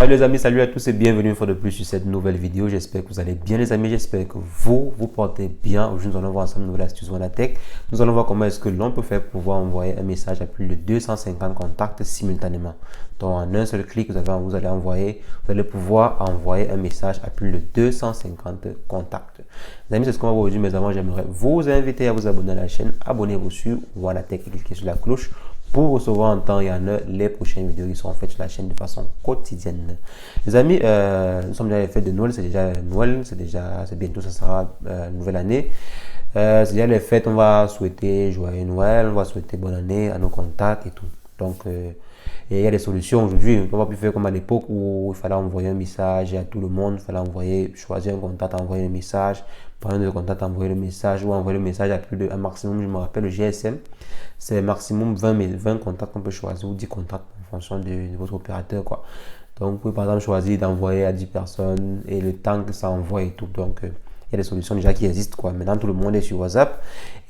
Salut les amis, salut à tous et bienvenue une fois de plus sur cette nouvelle vidéo. J'espère que vous allez bien les amis, j'espère que vous portez bien. Aujourd'hui nous allons voir ensemble une nouvelle astuce Wanatech. Nous allons voir comment est-ce que l'on peut faire pour pouvoir envoyer un message à plus de 250 contacts simultanément. Donc en un seul clic, vous allez pouvoir envoyer un message à plus de 250 contacts. Les amis, c'est ce qu'on va voir aujourd'hui, mais avant j'aimerais vous inviter à vous abonner à la chaîne. Abonnez-vous sur Wanatech et cliquez sur la cloche pour recevoir en temps et en heure les prochaines vidéos qui seront faites sur la chaîne de façon quotidienne. Les amis, nous sommes déjà à la fête de Noël, c'est déjà Noël, c'est bientôt, ça sera nouvelle année. C'est déjà les fêtes, on va souhaiter joyeux Noël, on va souhaiter bonne année à nos contacts et tout. Donc, il y a des solutions aujourd'hui. On ne va plus faire comme à l'époque où il fallait envoyer un message à tout le monde, il fallait choisir un contact, envoyer un message, prendre le contact, envoyer le message ou envoyer le message à plus de un maximum. Je me rappelle le GSM, c'est maximum 20 contacts qu'on peut choisir ou 10 contacts en fonction de votre opérateur, quoi. Donc, vous pouvez par exemple choisir d'envoyer à 10 personnes et le temps que ça envoie et tout. Donc, il y a des solutions déjà qui existent, quoi. Maintenant, tout le monde est sur WhatsApp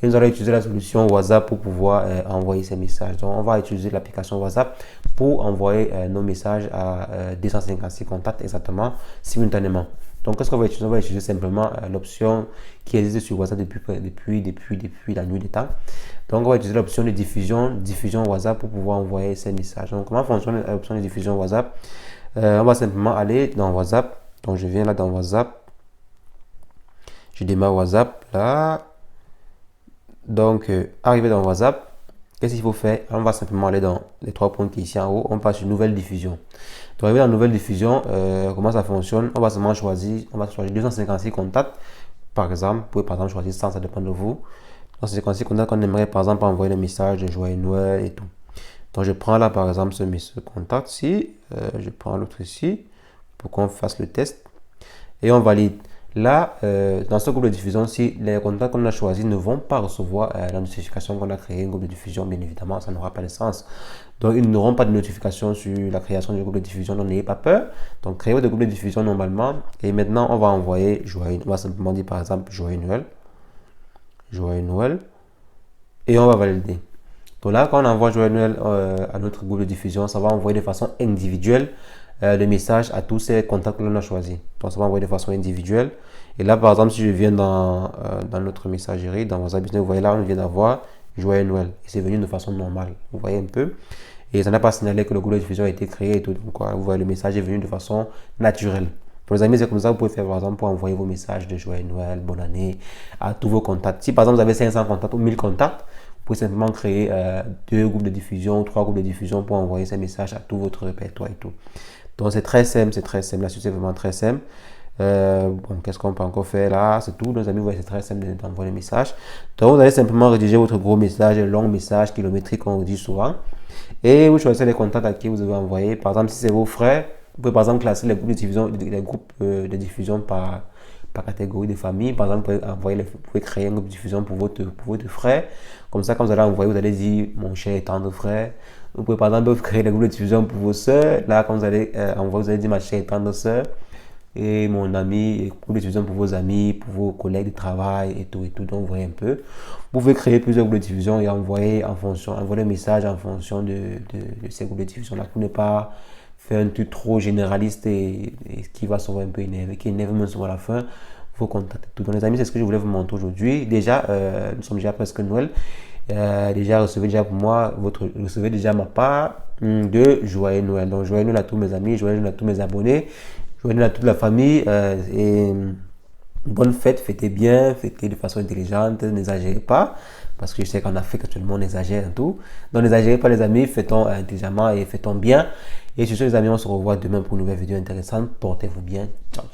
et nous allons utiliser la solution WhatsApp pour pouvoir envoyer ces messages. Donc, on va utiliser l'application WhatsApp pour envoyer nos messages à 256 contacts exactement simultanément. Donc, qu'est-ce qu'on va utiliser? On va utiliser simplement l'option qui existe sur WhatsApp depuis la nuit des temps. Donc, on va utiliser l'option de diffusion WhatsApp pour pouvoir envoyer ces messages. Donc, comment fonctionne l'option de diffusion WhatsApp? On va simplement aller dans WhatsApp. Donc, je viens là dans WhatsApp. Je démarre WhatsApp là. Donc, arrivé dans WhatsApp, qu'est-ce qu'il faut faire? On va simplement aller dans les trois points qui sont ici en haut. On passe sur nouvelle diffusion. Donc, arrivé dans nouvelle diffusion, comment ça fonctionne? On va seulement choisir 256 contacts. Par exemple, vous pouvez par exemple choisir 100, ça dépend de vous. 256 contacts qu'on aimerait par exemple envoyer le message de joyeux Noël et tout. Donc, je prends là par exemple ce contact-ci. Je prends l'autre ici pour qu'on fasse le test. Et on valide. Là, dans ce groupe de diffusion, si les contacts qu'on a choisis ne vont pas recevoir la notification qu'on a créé, un groupe de diffusion, bien évidemment, ça n'aura pas de sens. Donc, ils n'auront pas de notification sur la création du groupe de diffusion, donc n'ayez pas peur. Donc, créez votre groupe de diffusion normalement. Et maintenant, on va envoyer joyeux. On va simplement dire par exemple joyeux Noël. Joyeux Noël. Et on va valider. Donc là, quand on envoie joyeux Noël à notre groupe de diffusion, ça va envoyer de façon individuelle le message à tous ces contacts que l'on a choisis. Donc, ça va envoyer de façon individuelle. Et là, par exemple, si je viens dans notre messagerie, dans WhatsApp Business, vous voyez là, on vient d'avoir joyeux Noël. Et c'est venu de façon normale. Vous voyez un peu. Et ça n'a pas signalé que le groupe de diffusion a été créé et tout. Donc, vous voyez, le message est venu de façon naturelle. Pour les amis, c'est comme ça que vous pouvez faire, par exemple, pour envoyer vos messages de joyeux Noël, bonne année à tous vos contacts. Si, par exemple, vous avez 500 contacts ou 1000 contacts, vous pouvez simplement créer 2 groupes de diffusion, 3 groupes de diffusion pour envoyer ces messages à tout votre répertoire et tout. Donc, c'est très simple, La suite, c'est vraiment très simple. Bon, qu'est-ce qu'on peut encore faire là? C'est tout, nos amis, vous voyez, c'est très simple d'envoyer les messages. Donc, vous allez simplement rédiger votre gros message, un long message kilométrique, on dit souvent. Et vous choisissez les contacts à qui vous devez envoyer. Par exemple, si c'est vos frères, vous pouvez par exemple classer les groupes de diffusion par catégorie de famille. Par exemple, vous pouvez créer un groupe de diffusion pour votre frère. Comme ça, quand vous allez envoyer, vous allez dire mon cher et tendre frère. Vous pouvez par exemple créer des groupes de diffusion pour vos soeurs. Là, quand vous allez envoyer, vous allez dire ma chère et tendre soeur. Et mon ami, et groupe de diffusion pour vos amis, pour vos collègues de travail et tout. Donc, vous voyez un peu. Vous pouvez créer plusieurs groupes de diffusion et envoyer le message en fonction de ces groupes de diffusion-là pour ne pas faire un truc trop généraliste et qui va souvent un peu énerver, qui énerve même souvent à la fin vos contacts. Donc, les amis, c'est ce que je voulais vous montrer aujourd'hui. Déjà, nous sommes déjà presque Noël. Recevez déjà ma part de joyeux Noël. Donc, joyeux Noël à tous mes amis, joyeux Noël à tous mes abonnés, joyeux Noël à toute la famille et bonne fête, fêtez bien, fêtez de façon intelligente, n'exagérez pas parce que je sais qu'en Afrique actuellement on exagère en tout. Donc n'exagérez pas les amis, fêtons intelligemment et fêtons bien. Et sur ce les amis, on se revoit demain pour une nouvelle vidéo intéressante. Portez-vous bien. Ciao.